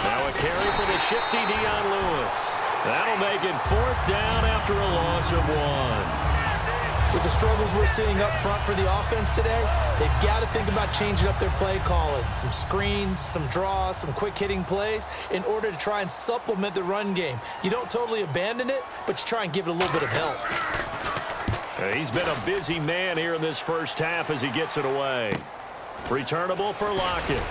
Now a carry for the shifty Dion Lewis. That'll make it 4th down after a loss of 1. With the struggles we're seeing up front for the offense today, they've got to think about changing up their play calling. Some screens, some draws, some quick-hitting plays in order to try and supplement the run game. You don't totally abandon it, but you try and give it a little bit of help. He's been a busy man here in this first half as he gets it away. Returnable for Lockett.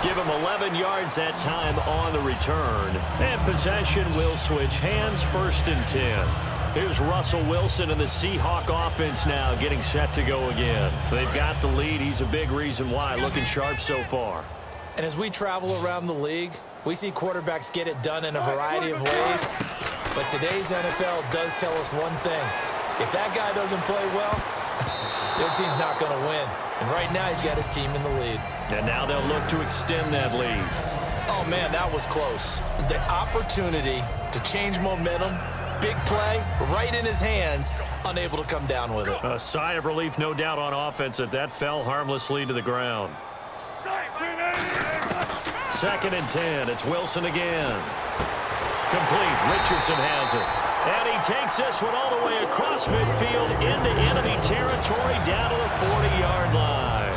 Give him 11 yards that time on the return. And possession will switch hands, 1st and 10. Here's Russell Wilson and the Seahawk offense now getting set to go again. They've got the lead. He's a big reason why. Looking sharp so far. And as we travel around the league, we see quarterbacks get it done in a variety of ways. But today's NFL does tell us one thing. If that guy doesn't play well, their team's not going to win. And right now he's got his team in the lead. And now they'll look to extend that lead. Oh, man, that was close. The opportunity to change momentum, big play, right in his hands, unable to come down with it. A sigh of relief, no doubt, on offense that fell harmlessly to the ground. 2nd and 10. It's Wilson again. Complete. Richardson has it. And he takes this one all the way across midfield into enemy territory down to the 40-yard line.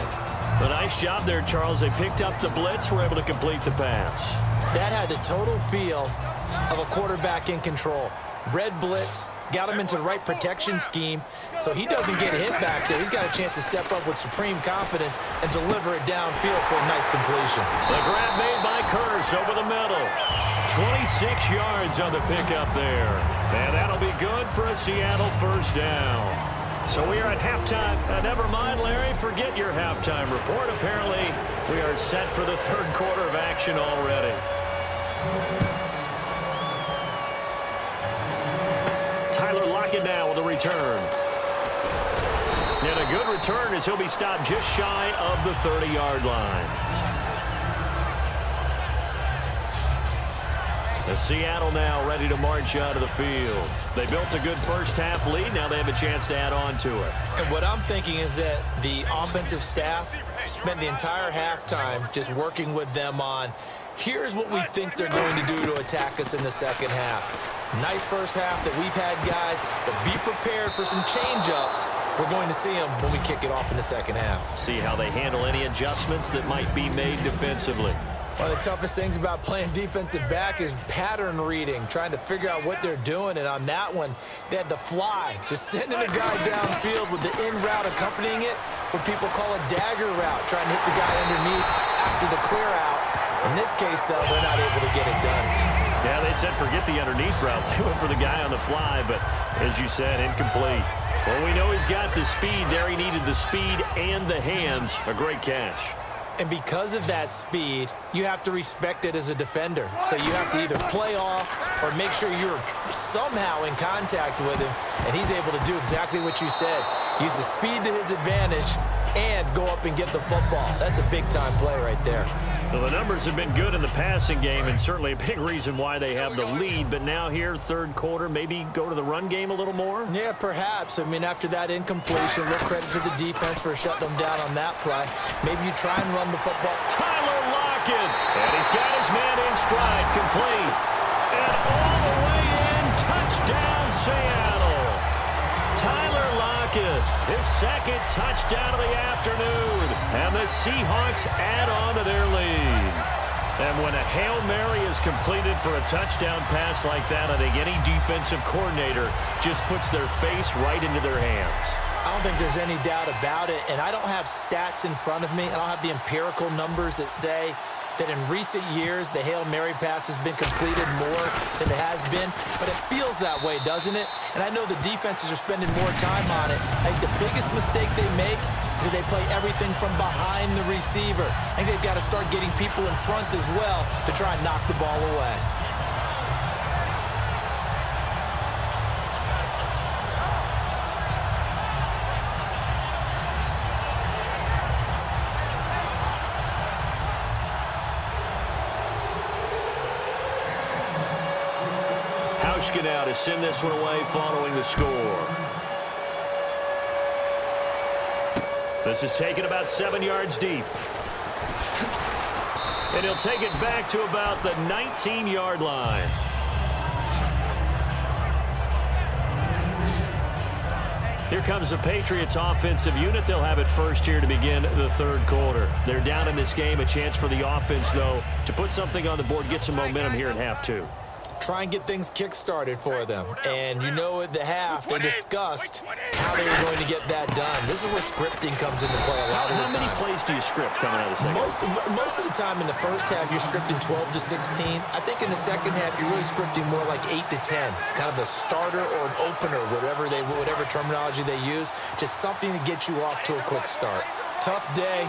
A nice job there, Charles. They picked up the blitz, were able to complete the pass. That had the total feel of a quarterback in control. Red blitz, got him into the right protection scheme, so he doesn't get hit back there. He's got a chance to step up with supreme confidence and deliver it downfield for a nice completion. The grab made by Curse over the middle. 26 yards on the pickup there. And that'll be good for a Seattle 1st down. So we are at halftime. Never mind, Larry, forget your halftime report. Apparently, we are set for the 3rd quarter of action already. Tyler Lockett now with a return. And a good return as he'll be stopped just shy of the 30-yard line. The Seattle now ready to march out of the field. They built a good first half lead. Now they have a chance to add on to it. And what I'm thinking is that the offensive staff spent the entire halftime just working with them on, here's what we think they're going to do to attack us in the second half. Nice first half that we've had, guys, but be prepared for some change-ups. We're going to see them when we kick it off in the second half. See how they handle any adjustments that might be made defensively. One of the toughest things about playing defensive back is pattern reading, trying to figure out what they're doing. And on that one, they had the fly, just sending a guy downfield with the in route accompanying it, what people call a dagger route, trying to hit the guy underneath after the clear out. In this case, though, they're not able to get it done. Yeah, they said forget the underneath route. They went for the guy on the fly, but as you said, incomplete. Well, we know he's got the speed there. He needed the speed and the hands. A great catch. And because of that speed, you have to respect it as a defender. So you have to either play off or make sure you're somehow in contact with him, and he's able to do exactly what you said. Use the speed to his advantage and go up and get the football. That's a big-time play right there. Well, the numbers have been good in the passing game, and certainly a big reason why they have the lead. But now here, 3rd quarter, maybe go to the run game a little more? Yeah, perhaps. I mean, after that incompletion, a little credit to the defense for shutting them down on that play. Maybe you try and run the football. Tyler Lockett, and he's got his man in stride, complete. And all the way in, touchdown, Seattle. Tyler Lockett, his 2nd touchdown of the afternoon. And the Seahawks add on to their lead. And when a Hail Mary is completed for a touchdown pass like that, I think any defensive coordinator just puts their face right into their hands. I don't think there's any doubt about it. And I don't have stats in front of me. I don't have the empirical numbers that say that in recent years, the Hail Mary pass has been completed more than it has been. But it feels that way, doesn't it? And I know the defenses are spending more time on it. I think the biggest mistake they make is that they play everything from behind the receiver. I think they've got to start getting people in front as well to try and knock the ball away. Now to send this one away following the score. This is taken about 7 yards deep. And he'll take it back to about the 19-yard line. Here comes the Patriots offensive unit. They'll have it first here to begin the third quarter. They're down in this game. A chance for the offense, though, to put something on the board, get some momentum here in half two. Try and get things kick-started for them. And you know at the half, they discussed how they were going to get that done. This is where scripting comes into play a lot of the time. How many plays do you script coming out of the second? Most of the time in the first half, you're scripting 12 to 16. I think in the second half, you're really scripting more like 8 to 10. Kind of a starter or an opener, whatever terminology they use. Just something to get you off to a quick start. Tough day.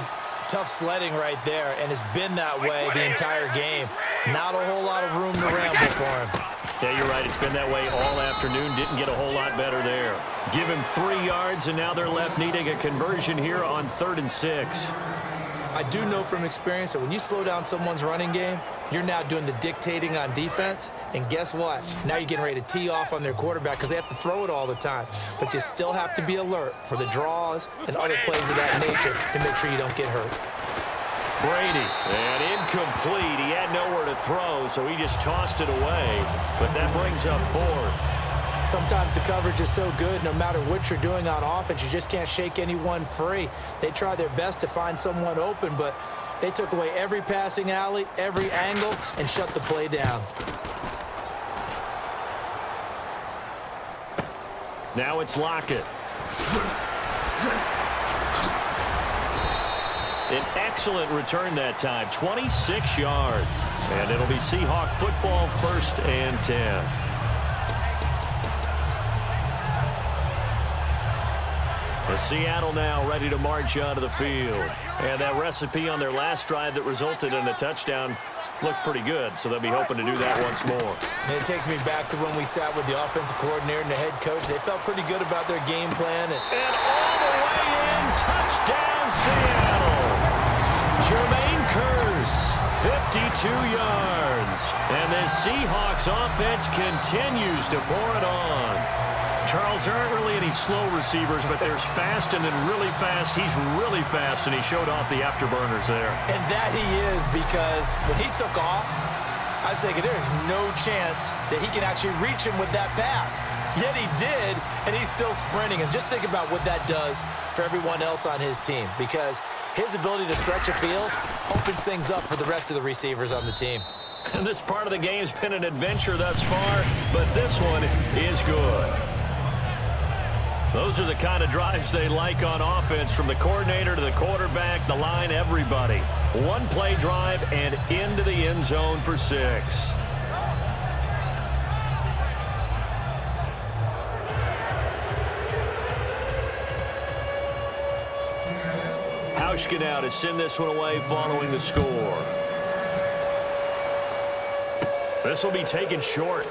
Tough sledding right there, and it's been that way the entire game. Not a whole lot of room to ramble for him. Yeah, you're right. It's been that way all afternoon. Didn't get a whole lot better there. Give him 3 yards, and now they're left needing a conversion here on 3rd and 6. I do know from experience that when you slow down someone's running game, you're now doing the dictating on defense. And guess what? Now you're getting ready to tee off on their quarterback because they have to throw it all the time. But you still have to be alert for the draws and other plays of that nature to make sure you don't get hurt. Brady, and incomplete. He had nowhere to throw, so he just tossed it away. But that brings up 4th. Sometimes the coverage is so good, no matter what you're doing on offense, you just can't shake anyone free. They try their best to find someone open, but they took away every passing alley, every angle, and shut the play down. Now it's Lockett. An excellent return that time, 26 yards. And it'll be Seahawk football, 1st and 10. The Seattle now ready to march onto the field. And that recipe on their last drive that resulted in a touchdown looked pretty good, so they'll be hoping to do that once more. And it takes me back to when we sat with the offensive coordinator and the head coach. They felt pretty good about their game plan. And all the way in, touchdown Seattle. Jermaine Kearse, 52 yards. And the Seahawks offense continues to pour it on. Charles, there aren't really any slow receivers, but there's fast and then really fast. He's really fast, and he showed off the afterburners there. And that he is, because when he took off, I was thinking there's no chance that he can actually reach him with that pass. Yet he did, and he's still sprinting. And just think about what that does for everyone else on his team, because his ability to stretch a field opens things up for the rest of the receivers on the team. And this part of the game's been an adventure thus far, but this one is good. Those are the kind of drives they like on offense, from the coordinator to the quarterback, the line, everybody. One-play drive and into the end zone for 6. Hauschka now to send this one away following the score. This will be taken short.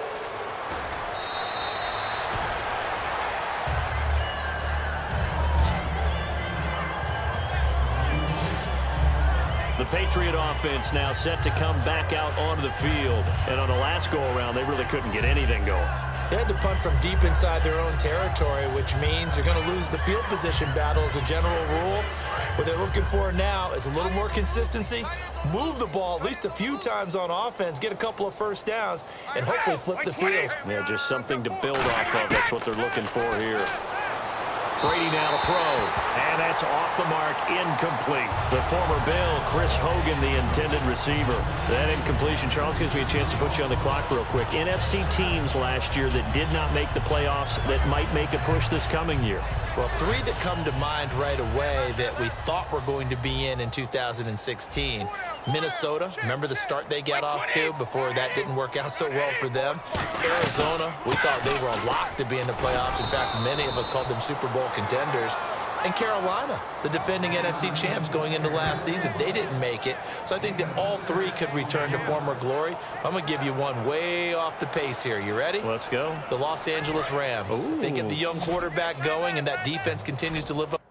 The Patriot offense now set to come back out onto the field. And on the last go-around, they really couldn't get anything going. They had to punt from deep inside their own territory, which means they're going to lose the field position battle as a general rule. What they're looking for now is a little more consistency, move the ball at least a few times on offense, get a couple of first downs, and hopefully flip the field. Yeah, just something to build off of. That's what they're looking for here. Brady now to throw, and that's off the mark, incomplete. The former Bill, Chris Hogan, the intended receiver. That incompletion, Charles, gives me a chance to put you on the clock real quick. NFC teams last year that did not make the playoffs that might make a push this coming year. Well, 3 that come to mind right away that we thought were going to be in 2016. Minnesota, remember the start they got off to before that didn't work out so well for them. Arizona, we thought they were a lock to be in the playoffs. In fact, many of us called them Super Bowl contenders. And Carolina, the defending NFC champs going into last season, they didn't make it. So I think that all 3 could return to former glory. I'm going to give you one way off the pace here. You ready? Let's go. The Los Angeles Rams. Ooh. They get the young quarterback going, and that defense continues to live up.